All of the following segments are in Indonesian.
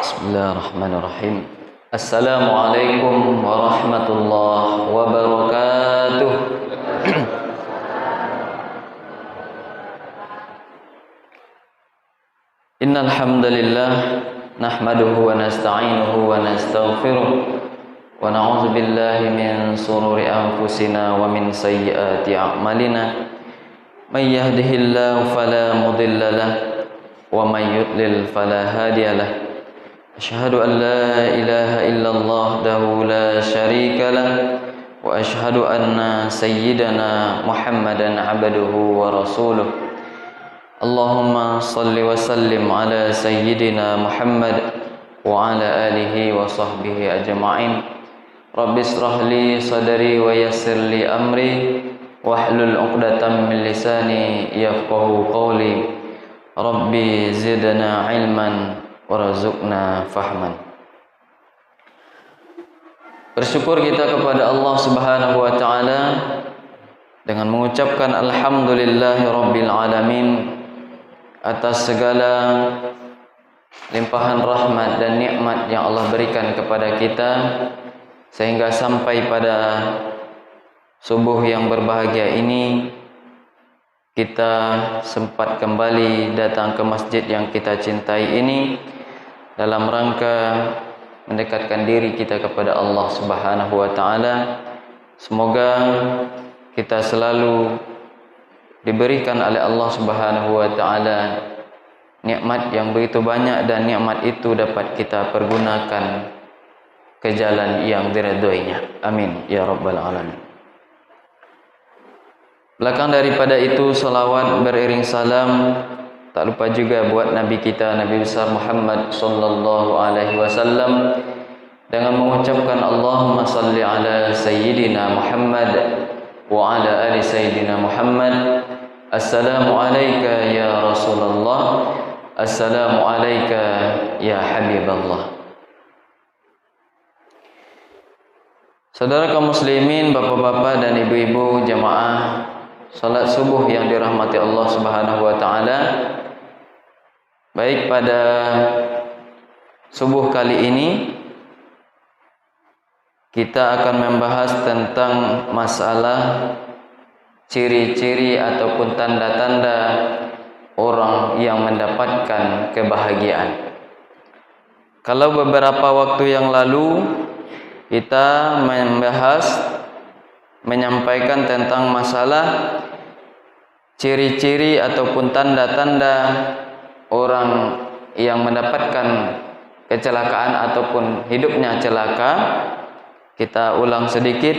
Bismillahirrahmanirrahim. Assalamualaikum warahmatullahi wabarakatuh. Innal hamdalillah nahmaduhu wa nasta'inuhu wa nastaghfiruh wa na'udzu billahi min shururi anfusina wa min sayyiati a'malina. May yahdihillahu fala mudilla lahu wa may yudlil fala hadiya lahu. Asyhadu an la ilaha illallah wahdahu la syarika lah wa asyhadu anna sayyidana Muhammadan abduhu wa rasuluh. Allahumma salli wa sallim ala sayyidina Muhammad wa ala alihi wa sahbihi ajma'in. Rabbi israh li sadri wa yassir li amri wahlul 'uqdatam min lisani yafqahu qawli. Rabbi zidna ilman warzuqna fahman. Bersyukur kita kepada Allah Subhanahu wa taala dengan mengucapkan alhamdulillahirabbil alamin atas segala limpahan rahmat dan nikmat yang Allah berikan kepada kita sehingga sampai pada subuh yang berbahagia ini kita sempat kembali datang ke masjid yang kita cintai ini dalam rangka mendekatkan diri kita kepada Allah Subhanahu wa taala. Semoga kita selalu diberikan oleh Allah Subhanahu wa taala nikmat yang begitu banyak dan nikmat itu dapat kita pergunakan ke jalan yang diridhoinya. Amin ya rabbal alamin. Belakang daripada itu salawat beriring salam tak lupa juga buat Nabi kita Nabi besar Muhammad sallallahu alaihi wasallam dengan mengucapkan Allahumma salli ala sayyidina Muhammad wa ala ali sayyidina Muhammad. Assalamu alayka ya Rasulullah, assalamu alayka ya Habiballah. Saudara kaum muslimin, bapak-bapak dan ibu-ibu jamaah salat subuh yang dirahmati Allah Subhanahu wa taala. Baik, pada subuh kali ini kita akan membahas tentang masalah ciri-ciri ataupun tanda-tanda orang yang mendapatkan kebahagiaan. Kalau beberapa waktu yang lalu kita menyampaikan tentang masalah ciri-ciri ataupun tanda-tanda orang yang mendapatkan kecelakaan ataupun hidupnya celaka, kita ulang sedikit,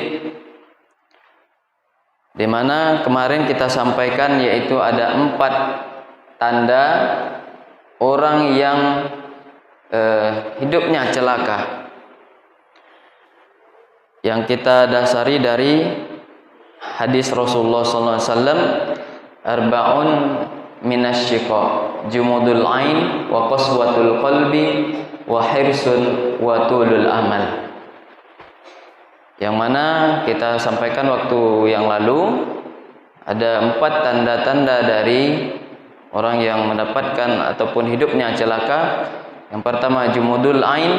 di mana kemarin kita sampaikan yaitu ada 4 tanda orang yang hidupnya celaka, yang kita dasari dari hadis Rasulullah SAW, arba'un minasyiqa, jumudul ain wa qaswatul qalbi wa hirsun wa tulul amal. Yang mana kita sampaikan waktu yang lalu ada 4 tanda-tanda dari orang yang mendapatkan ataupun hidupnya celaka. Yang pertama jumudul ain,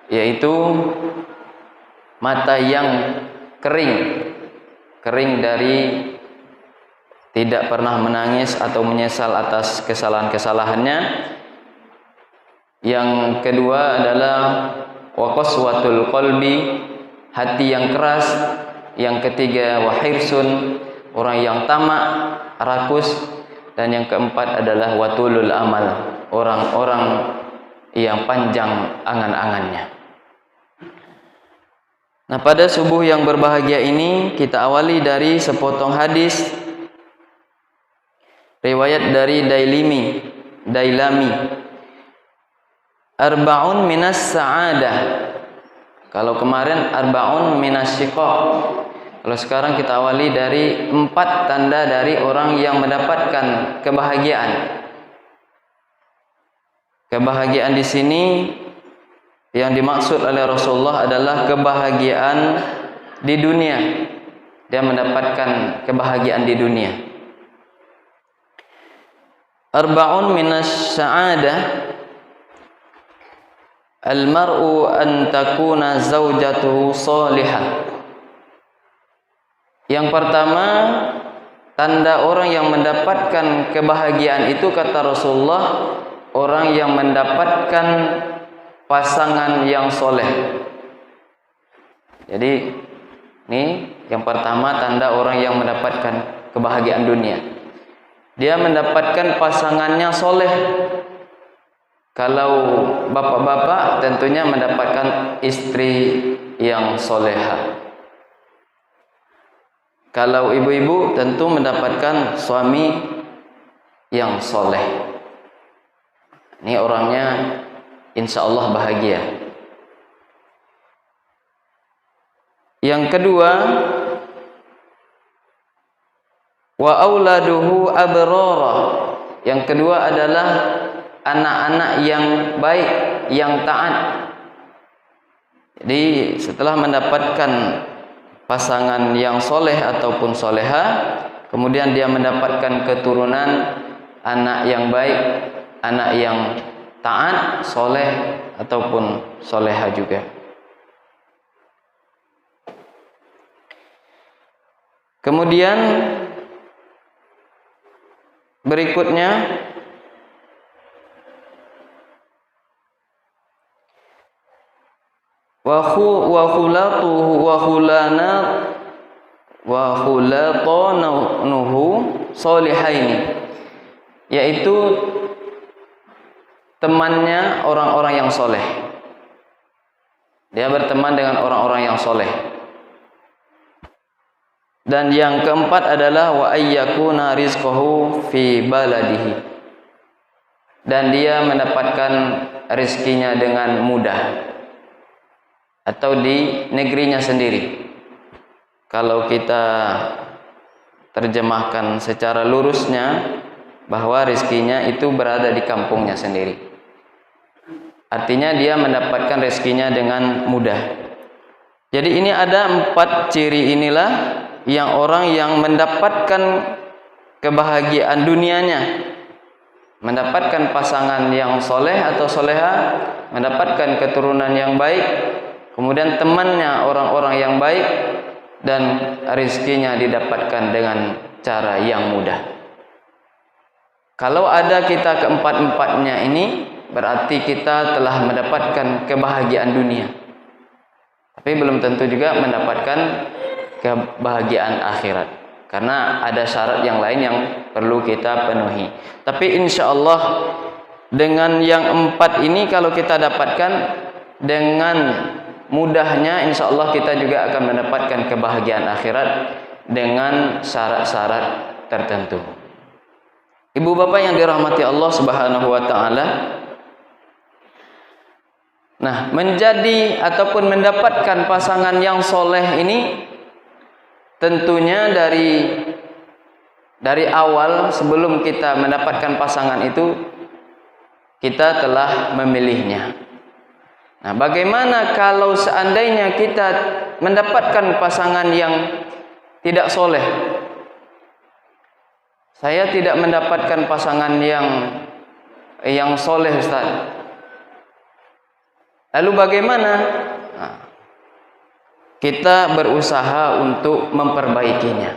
yaitu mata yang kering dari tidak pernah menangis atau menyesal atas kesalahan-kesalahannya. Yang kedua adalah wa qaswatul qalbi, hati yang keras. Yang ketiga wa hirsun, orang yang tamak, rakus. Dan yang keempat adalah watulul amal, orang-orang yang panjang angan-angannya. Nah, pada subuh yang berbahagia ini kita awali dari sepotong hadis riwayat dari Dailami. Arba'un minas sa'adah. Kalau kemarin arba'un minas syiqaq. Kalau sekarang kita awali dari 4 tanda dari orang yang mendapatkan kebahagiaan. Kebahagiaan di sini yang dimaksud oleh Rasulullah adalah kebahagiaan di dunia. Dia mendapatkan kebahagiaan di dunia. Arba'un minas sa'adah al-mar'u an takuna zaujatuhu salihah. Yang pertama, tanda orang yang mendapatkan kebahagiaan itu kata Rasulullah, orang yang mendapatkan pasangan yang soleh. Jadi ini yang pertama tanda orang yang mendapatkan kebahagiaan dunia. Dia mendapatkan pasangannya soleh. Kalau bapak-bapak tentunya mendapatkan istri yang soleha. Kalau ibu-ibu tentu mendapatkan suami yang soleh. Ini orangnya insya Allah bahagia. Yang kedua, wa auladuhu abrara. Yang kedua adalah anak-anak yang baik, yang taat. Jadi setelah mendapatkan pasangan yang soleh ataupun soleha, kemudian dia mendapatkan keturunan anak yang baik, anak yang taat, soleh ataupun soleha juga. Kemudian berikutnya wa khulatanuhu solihaini, yaitu temannya orang-orang yang soleh. Dia berteman dengan orang-orang yang soleh. Dan yang keempat adalah wa ayyakuna rizqahu fi baladihi, dan dia mendapatkan rezekinya dengan mudah atau di negerinya sendiri. Kalau kita terjemahkan secara lurusnya, bahwa rezekinya itu berada di kampungnya sendiri. Artinya dia mendapatkan rezekinya dengan mudah. Jadi ini ada 4 ciri inilah yang orang yang mendapatkan kebahagiaan dunianya, mendapatkan pasangan yang soleh atau soleha, mendapatkan keturunan yang baik, kemudian temannya orang-orang yang baik, dan rezekinya didapatkan dengan cara yang mudah. Kalau ada kita keempat-empatnya ini, berarti kita telah mendapatkan kebahagiaan dunia. Tapi belum tentu juga mendapatkan kebahagiaan akhirat, karena ada syarat yang lain yang perlu kita penuhi. Tapi insya Allah dengan yang 4 ini kalau kita dapatkan dengan mudahnya, insya Allah kita juga akan mendapatkan kebahagiaan akhirat dengan syarat-syarat tertentu. Ibu bapak yang dirahmati Allah Subhanahu wa taala, nah, menjadi ataupun mendapatkan pasangan yang soleh ini tentunya dari awal sebelum kita mendapatkan pasangan itu kita telah memilihnya. Nah, bagaimana kalau seandainya kita mendapatkan pasangan yang tidak soleh? Saya tidak mendapatkan pasangan yang soleh, Ustaz. Lalu bagaimana? Nah, kita berusaha untuk memperbaikinya.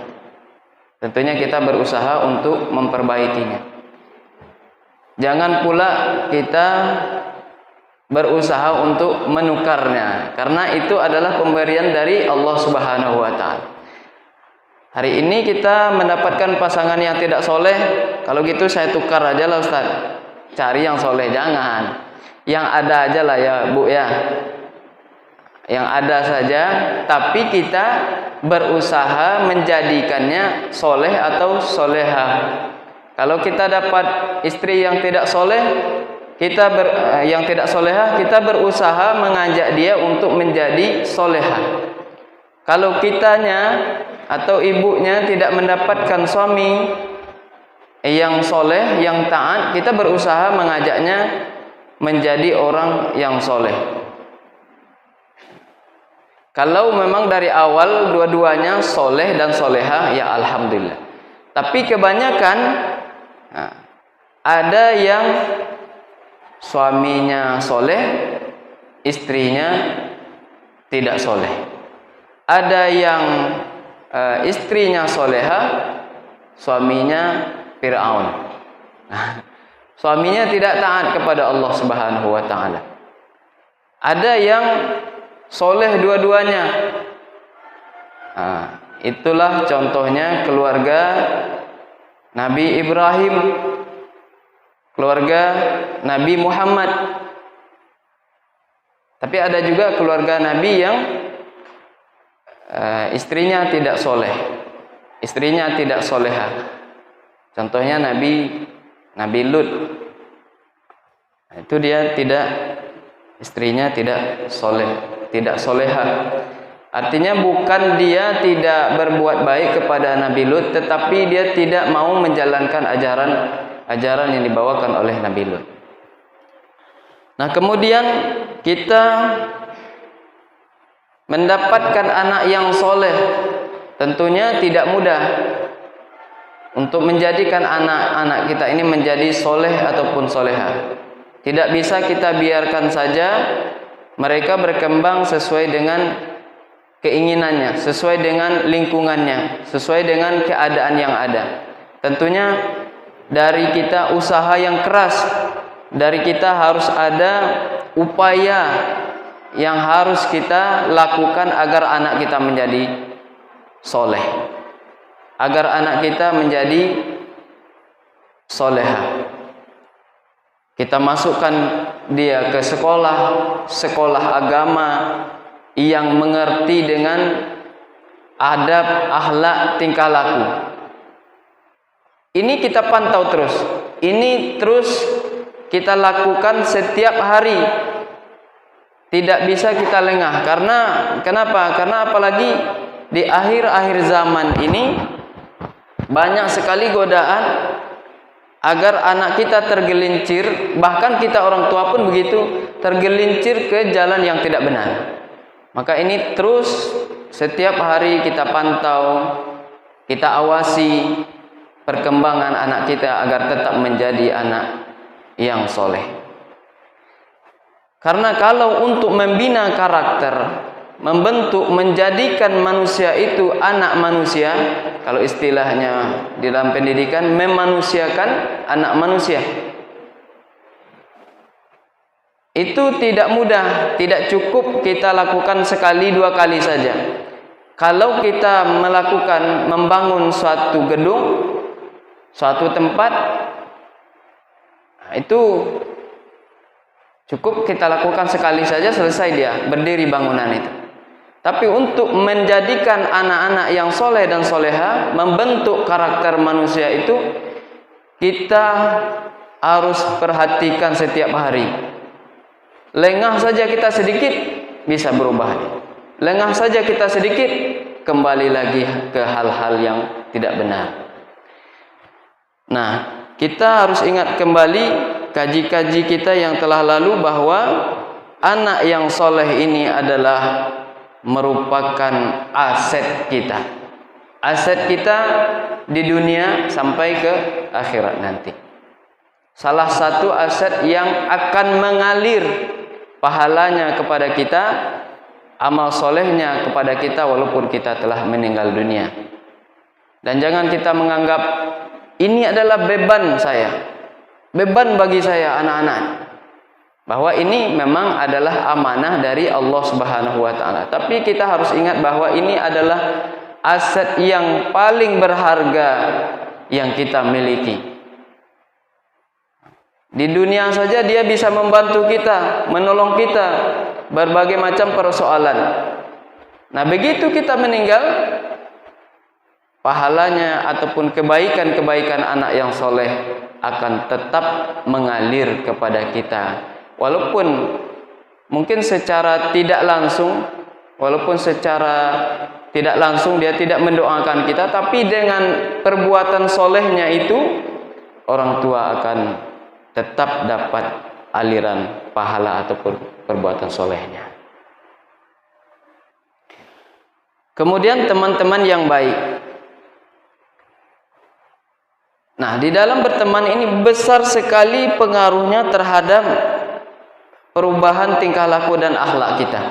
Tentunya kita berusaha untuk memperbaikinya. Jangan pula kita berusaha untuk menukarnya, karena itu adalah pemberian dari Allah Subhanahu wa taala. Hari ini kita mendapatkan pasangan yang tidak soleh, kalau gitu saya tukar aja lah Ustaz. Cari yang soleh, jangan. Yang ada aja lah ya Bu ya. Yang ada saja, tapi kita berusaha menjadikannya soleh atau soleha. Kalau kita dapat istri yang tidak soleh, yang tidak soleha, kita berusaha mengajak dia untuk menjadi soleha. Kalau kitanya atau ibunya tidak mendapatkan suami yang soleh, yang taat, kita berusaha mengajaknya menjadi orang yang soleh. Kalau memang dari awal dua-duanya soleh dan soleha, ya alhamdulillah. Tapi kebanyakan Ada yang suaminya soleh, istrinya tidak soleh. Ada yang istrinya soleha, suaminya Fir'aun. Suaminya tidak taat kepada Allah Subhanahu wa taala. Ada yang soleh dua-duanya. Itulah contohnya keluarga Nabi Ibrahim, keluarga Nabi Muhammad. Tapi ada juga keluarga Nabi yang istrinya tidak soleh, istrinya tidak soleha. Contohnya Nabi Lut. Itu dia istrinya tidak soleh, tidak soleha. Artinya bukan dia tidak berbuat baik kepada Nabi Lut, tetapi dia tidak mau menjalankan ajaran yang dibawakan oleh Nabi Lut. Nah, kemudian kita mendapatkan anak yang soleh tentunya tidak mudah. Untuk menjadikan anak-anak kita ini menjadi soleh ataupun soleha, tidak bisa kita biarkan saja mereka berkembang sesuai dengan keinginannya, sesuai dengan lingkungannya, sesuai dengan keadaan yang ada. Tentunya dari kita usaha yang keras, dari kita harus ada upaya yang harus kita lakukan agar anak kita menjadi soleh, agar anak kita menjadi soleha. Kita masukkan dia ke sekolah agama yang mengerti dengan adab, akhlak, tingkah laku. Ini kita pantau terus. Ini terus kita lakukan setiap hari. Tidak bisa kita lengah. Kenapa? Karena apalagi di akhir-akhir zaman ini banyak sekali godaan agar anak kita tergelincir, bahkan kita orang tua pun begitu, tergelincir ke jalan yang tidak benar. Maka ini terus setiap hari kita pantau, kita awasi perkembangan anak kita agar tetap menjadi anak yang soleh. Karena kalau untuk membina karakter, membentuk, menjadikan manusia itu anak manusia, kalau istilahnya di dalam pendidikan, memanusiakan anak manusia, itu tidak mudah, tidak cukup kita lakukan sekali dua kali saja. Kalau kita membangun suatu gedung, suatu tempat, itu cukup kita lakukan sekali saja, selesai dia berdiri bangunan itu. Tapi untuk menjadikan anak-anak yang soleh dan soleha, membentuk karakter manusia itu, kita harus perhatikan setiap hari. Lengah saja kita sedikit, bisa berubah. Lengah saja kita sedikit, kembali lagi ke hal-hal yang tidak benar. Nah, kita harus ingat kembali kaji-kaji kita yang telah lalu, bahwa anak yang soleh ini adalah merupakan aset kita. Aset kita di dunia sampai ke akhirat nanti. Salah satu aset yang akan mengalir pahalanya kepada kita, amal solehnya kepada kita walaupun kita telah meninggal dunia. Dan jangan kita menganggap ini adalah beban saya, beban bagi saya anak-anak, bahwa ini memang adalah amanah dari Allah Subhanahu wa taala. Tapi kita harus ingat bahwa ini adalah aset yang paling berharga yang kita miliki. Di dunia saja dia bisa membantu kita, menolong kita berbagai macam persoalan. Nah, begitu kita meninggal, pahalanya ataupun kebaikan-kebaikan anak yang soleh akan tetap mengalir kepada kita. Walaupun mungkin secara tidak langsung, dia tidak mendoakan kita, tapi dengan perbuatan solehnya itu, orang tua akan tetap dapat aliran pahala ataupun perbuatan solehnya. Kemudian teman-teman yang baik, Nah, di dalam berteman ini besar sekali pengaruhnya terhadap perubahan tingkah laku dan akhlak kita.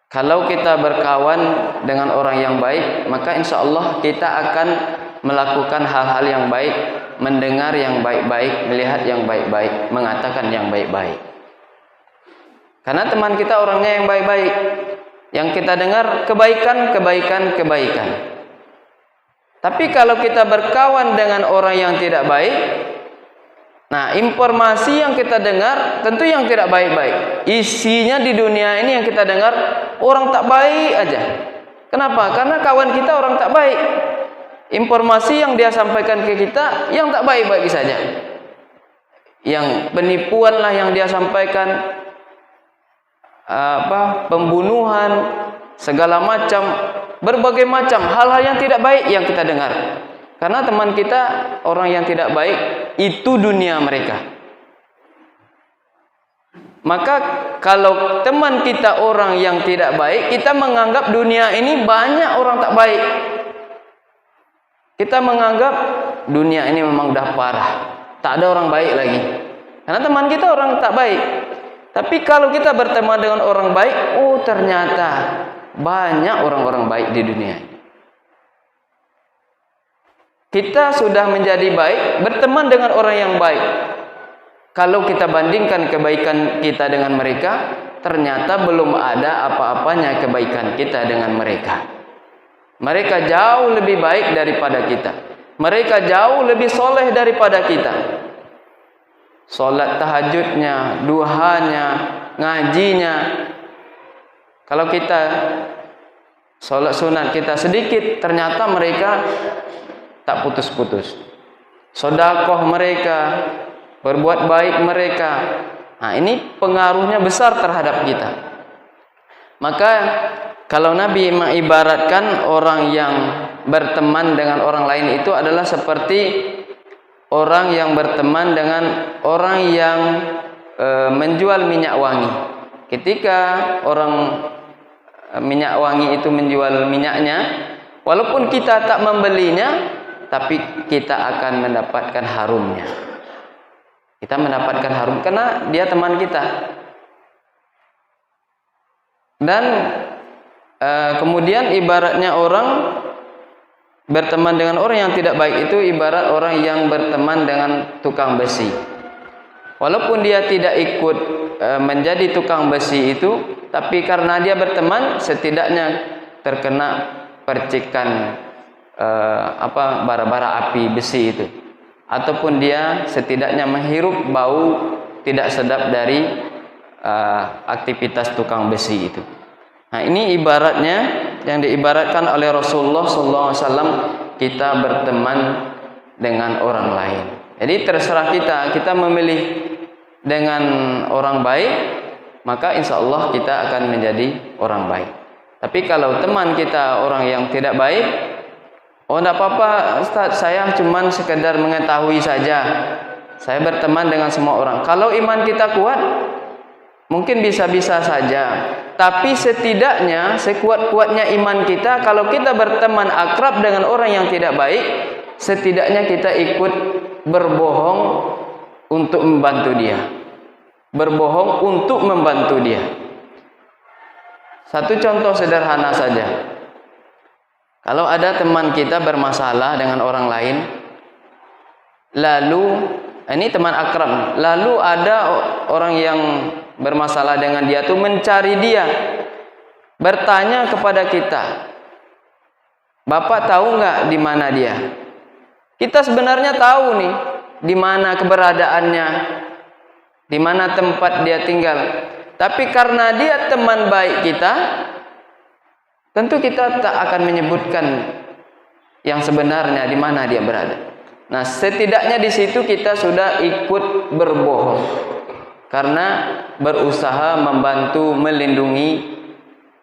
Kalau kita berkawan dengan orang yang baik, maka insya Allah kita akan melakukan hal-hal yang baik, mendengar yang baik-baik, melihat yang baik-baik, mengatakan yang baik-baik. Karena teman kita orangnya yang baik-baik, yang kita dengar kebaikan, kebaikan, kebaikan. Tapi kalau kita berkawan dengan orang yang tidak baik, nah, informasi yang kita dengar tentu yang tidak baik-baik. Isinya di dunia ini yang kita dengar orang tak baik aja. Kenapa? Karena kawan kita orang tak baik. Informasi yang dia sampaikan ke kita yang tak baik-baik saja. Yang penipuan lah yang dia sampaikan, pembunuhan, segala macam, berbagai macam hal-hal yang tidak baik yang kita dengar. Karena teman kita orang yang tidak baik, itu dunia mereka. Maka kalau teman kita orang yang tidak baik, kita menganggap dunia ini banyak orang tak baik. Kita menganggap dunia ini memang udah parah, tak ada orang baik lagi. Karena teman kita orang tak baik. Tapi kalau kita berteman dengan orang baik, oh ternyata banyak orang-orang baik di dunia. Kita sudah menjadi baik berteman dengan orang yang baik. Kalau kita bandingkan kebaikan kita dengan mereka, ternyata belum ada apa-apanya kebaikan kita dengan mereka. Mereka jauh lebih baik daripada kita. Mereka jauh lebih soleh daripada kita. Solat tahajudnya, duhanya, ngajinya. Kalau kita solat sunat kita sedikit, ternyata mereka tak putus-putus. Sedekah mereka, berbuat baik mereka. Nah, ini pengaruhnya besar terhadap kita. Maka kalau Nabi mengibaratkan orang yang berteman dengan orang lain itu adalah seperti orang yang berteman dengan orang yang menjual minyak wangi. Ketika orang minyak wangi itu menjual minyaknya, walaupun kita tak membelinya, tapi kita akan mendapatkan harumnya. Kita mendapatkan harum karena dia teman kita. Dan kemudian ibaratnya orang berteman dengan orang yang tidak baik itu ibarat orang yang berteman dengan tukang besi. Walaupun dia tidak ikut menjadi tukang besi itu, tapi karena dia berteman, setidaknya terkena percikan bara-bara api besi itu, ataupun dia setidaknya menghirup bau tidak sedap dari aktivitas tukang besi itu. Nah, ini ibaratnya yang diibaratkan oleh Rasulullah SAW, kita berteman dengan orang lain. Jadi terserah kita memilih dengan orang baik, maka insya Allah kita akan menjadi orang baik. Tapi kalau teman kita orang yang tidak baik, oh tidak apa-apa Ustaz, saya cuma sekedar mengetahui saja, saya berteman dengan semua orang. Kalau iman kita kuat, mungkin bisa-bisa saja. Tapi setidaknya sekuat-kuatnya iman kita, kalau kita berteman akrab dengan orang yang tidak baik, setidaknya kita ikut berbohong untuk membantu dia. Berbohong untuk membantu dia. Satu contoh sederhana saja. Kalau ada teman kita bermasalah dengan orang lain, lalu ini teman akrab, lalu ada orang yang bermasalah dengan dia tuh mencari dia, bertanya kepada kita, Bapak tahu nggak di mana dia? Kita sebenarnya tahu nih di mana keberadaannya, di mana tempat dia tinggal. Tapi karena dia teman baik kita, tentu kita tak akan menyebutkan yang sebenarnya di mana dia berada. Nah, setidaknya di situ kita sudah ikut berbohong karena berusaha membantu melindungi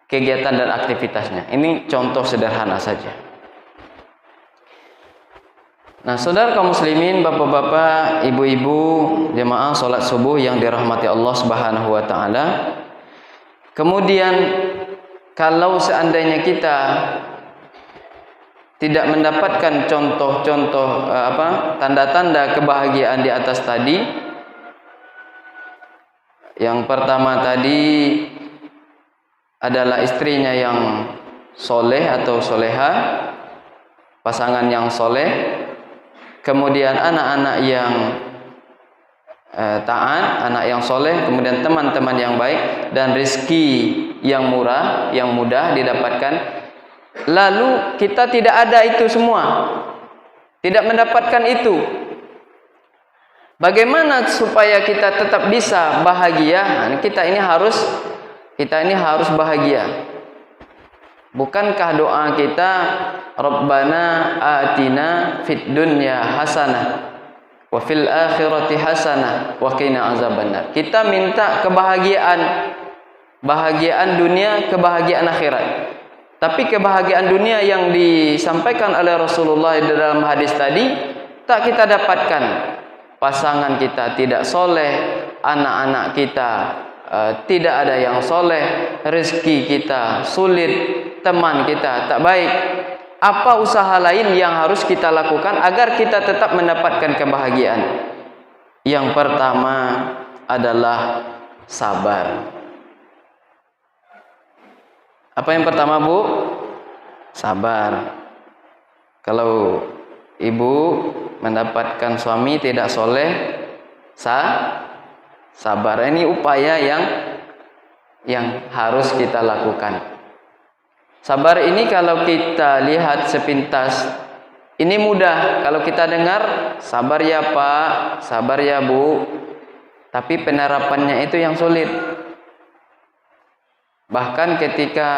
kegiatan dan aktivitasnya. Ini contoh sederhana saja. Nah, saudara kaum muslimin, bapak-bapak, ibu-ibu, jemaah salat subuh yang dirahmati Allah Subhanahu wa taala. Kemudian kalau seandainya kita tidak mendapatkan contoh-contoh tanda-tanda kebahagiaan di atas tadi. Yang pertama tadi adalah istrinya yang soleh atau soleha, pasangan yang soleh, kemudian anak-anak yang taat, anak yang soleh, kemudian teman-teman yang baik, dan rezeki yang murah, yang mudah didapatkan. Lalu kita tidak ada itu semua, tidak mendapatkan itu. Bagaimana supaya kita tetap bisa bahagia? Kita ini harus bahagia. Bukankah doa kita, Rabbana atina fid dunya hasanah wa fil akhirati hasanah wa qina azabannar. Kita minta kebahagiaan dunia, kebahagiaan akhirat. Tapi kebahagiaan dunia yang disampaikan oleh Rasulullah di dalam hadis tadi tak kita dapatkan. Pasangan kita tidak soleh, anak-anak kita tidak ada yang soleh, rezeki kita sulit, teman kita tak baik. Apa usaha lain yang harus kita lakukan agar kita tetap mendapatkan kebahagiaan? Yang pertama adalah sabar. Apa yang pertama, Bu? Sabar. Kalau ibu mendapatkan suami tidak soleh, sabar. Ini upaya yang harus kita lakukan. Sabar ini kalau kita lihat sepintas, ini mudah. Kalau kita dengar, sabar ya Pak, sabar ya Bu. Tapi penerapannya itu yang sulit. Bahkan ketika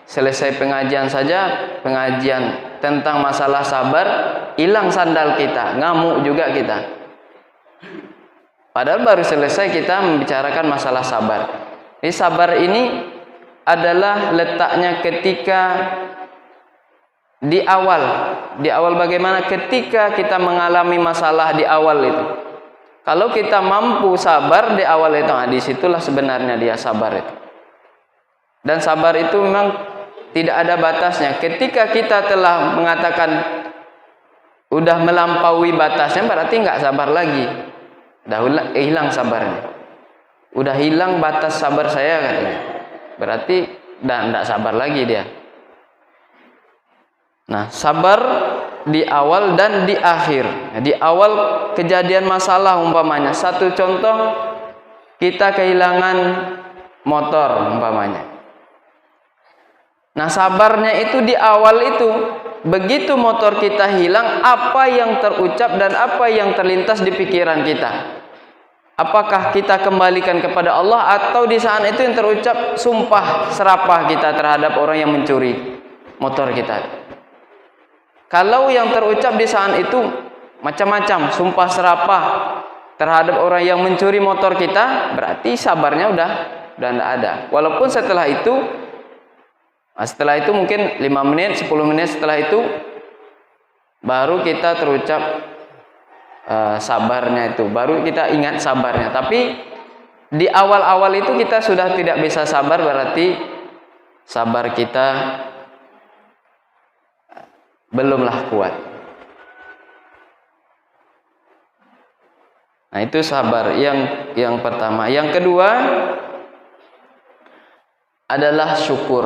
selesai pengajian tentang masalah sabar, hilang sandal kita, ngamuk juga kita. Padahal baru selesai kita membicarakan masalah sabar. Jadi sabar ini adalah letaknya ketika di awal bagaimana ketika kita mengalami masalah di awal itu. Kalau kita mampu sabar di awal itu, disitulah sebenarnya dia sabar itu. Dan sabar itu memang tidak ada batasnya. Ketika kita telah mengatakan udah melampaui batasnya, berarti nggak sabar lagi. Udah hilang sabarnya. Udah hilang batas sabar saya katanya. Berarti nggak sabar lagi dia. Nah, sabar di awal dan di akhir. Di awal kejadian masalah umpamanya. Satu contoh, kita kehilangan motor umpamanya. Nah, sabarnya itu di awal itu, begitu motor kita hilang, apa yang terucap dan apa yang terlintas di pikiran kita? Apakah kita kembalikan kepada Allah, atau di saat itu yang terucap sumpah serapah kita terhadap orang yang mencuri motor kita? Kalau yang terucap di saat itu macam-macam, sumpah serapah terhadap orang yang mencuri motor kita, berarti sabarnya udah tidak ada. Walaupun setelah itu mungkin 5 menit, 10 menit setelah itu baru kita terucap sabarnya itu, baru kita ingat sabarnya. Tapi di awal-awal itu kita sudah tidak bisa sabar, berarti sabar kita belumlah kuat. Nah, itu sabar yang pertama. Yang kedua adalah syukur.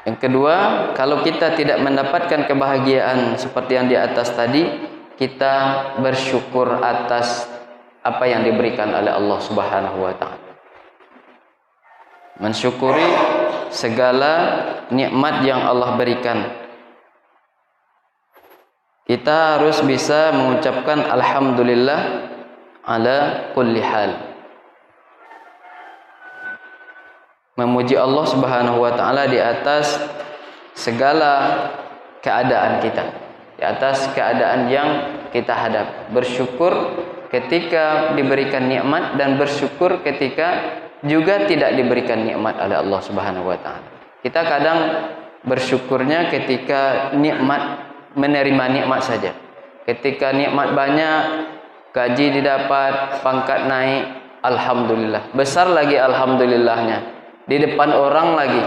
Yang kedua, kalau kita tidak mendapatkan kebahagiaan seperti yang di atas tadi, kita bersyukur atas apa yang diberikan oleh Allah Subhanahu wa taala. Mensyukuri segala nikmat yang Allah berikan. Kita harus bisa mengucapkan alhamdulillah ala kulli hal. Memuji Allah Subhanahu wa taala di atas segala keadaan kita, di atas keadaan yang kita hadap. Bersyukur ketika diberikan nikmat dan bersyukur ketika juga tidak diberikan nikmat oleh Allah Subhanahu wa taala. Kita kadang bersyukurnya ketika menerima nikmat saja. Ketika nikmat banyak, gaji didapat, pangkat naik, alhamdulillah. Besar lagi alhamdulillahnya. Di depan orang lagi.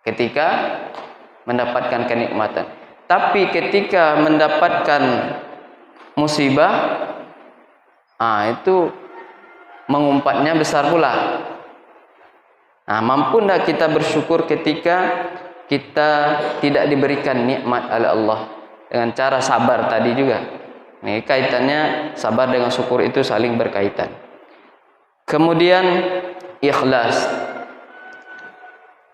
Ketika mendapatkan kenikmatan. Tapi ketika mendapatkan musibah, itu mengumpatnya besar pula. Mampu tidak kita bersyukur ketika kita tidak diberikan nikmat oleh Allah dengan cara sabar tadi juga. Ini kaitannya, sabar dengan syukur itu saling berkaitan. Kemudian ikhlas.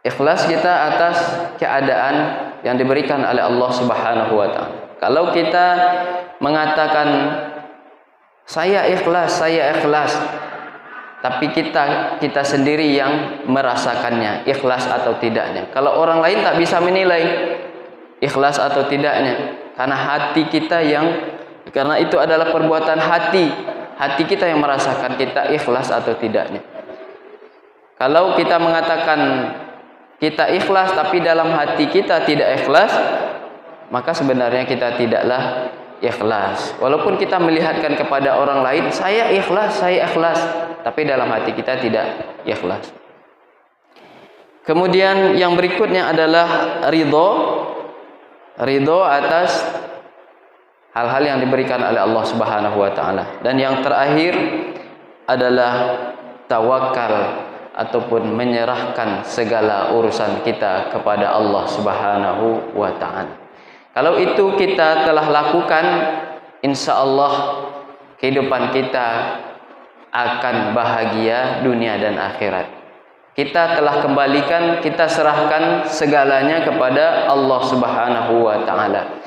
Ikhlas kita atas keadaan yang diberikan oleh Allah Subhanahu wa taala. Kalau kita mengatakan saya ikhlas, tapi kita sendiri yang merasakannya, ikhlas atau tidaknya. Kalau orang lain tak bisa menilai ikhlas atau tidaknya, karena itu adalah perbuatan hati kita yang merasakan kita ikhlas atau tidaknya. Kalau kita mengatakan kita ikhlas tapi dalam hati kita tidak ikhlas, maka sebenarnya kita tidaklah ikhlas. Walaupun kita melihatkan kepada orang lain, saya ikhlas, tapi dalam hati kita tidak ikhlas. Kemudian yang berikutnya adalah ridho atas hal-hal yang diberikan oleh Allah Subhanahu wa taala. Dan yang terakhir adalah tawakal ataupun menyerahkan segala urusan kita kepada Allah Subhanahu wa taala. Kalau itu kita telah lakukan, insya Allah kehidupan kita akan bahagia dunia dan akhirat. Kita telah kembalikan, kita serahkan segalanya kepada Allah Subhanahu wa taala.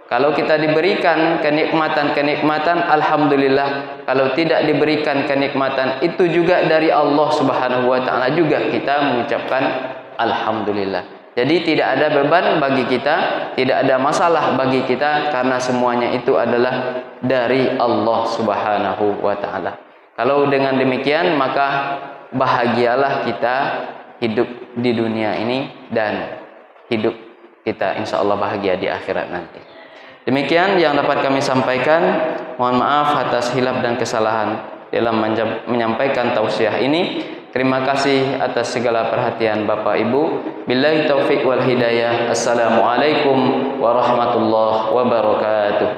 Kalau kita diberikan kenikmatan, alhamdulillah. Kalau tidak diberikan kenikmatan, itu juga dari Allah Subhanahu wa taala juga kita mengucapkan alhamdulillah. Jadi tidak ada beban bagi kita, tidak ada masalah bagi kita, karena semuanya itu adalah dari Allah Subhanahu wa taala. Kalau dengan demikian, maka bahagialah kita hidup di dunia ini, dan hidup kita insya Allah bahagia di akhirat nanti. Demikian yang dapat kami sampaikan. Mohon maaf atas hilaf dan kesalahan dalam menyampaikan tausiah ini. Terima kasih atas segala perhatian Bapak Ibu. Billahi taufiq wal hidayah. Assalamualaikum warahmatullahi wabarakatuh.